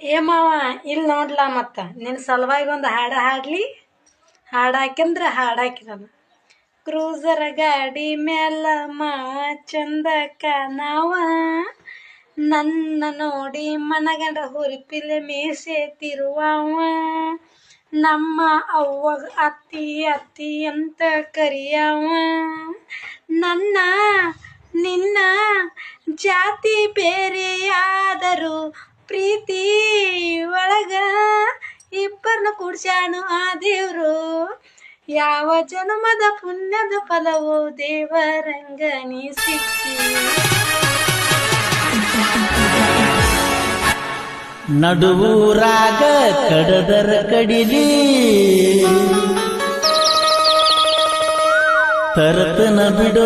ಏ ಮಾವ ಇಲ್ಲಿ ನೋಡ್ಲಾ ಮತ್ತ ನಿನ್ನ ಸಲುವಾಗಿ ಒಂದು ಹಾಡ್ಲಿ ಹಾಡು ಹಾಕ್ಯಂದ್ರ ಹಾಕಿರಲ್ಲ. ಕ್ರೂಸರ್ ಗಾಡಿ ಮ್ಯಾಲ ಮಾವ ಚಂದ ಕಾಣವ, ನನ್ನ ನೋಡಿ ಮನಗಂಡ ಹುರಿಪಿಲೆ ಮೀಸೆ ತಿರುವವ, ನಮ್ಮ ಅವ್ವ ಅತ್ತಿ ಅತ್ತಿ ಅಂತ ಕರಿಯವ, ನನ್ನ ನಿನ್ನ ಜಾತಿ ಬೇರೆಯಾದರೂ ಪ್ರೀತಿ ಒಳಗ ಇಬ್ಬರನ್ನ ಕೂಡ್ಸ್ಯಾನು ಆ ದೇವ್ರು, ಯಾವ ಜನ್ಮದ ಪುಣ್ಯದ ಫಲವೋ ದೇವರಂಗನಿ ಸಿಕ್ಕಿ. ನಡುವೂರಾಗ ಕಡದರ ಕಡಿಲಿ ತರತನ ಬಿಡೋ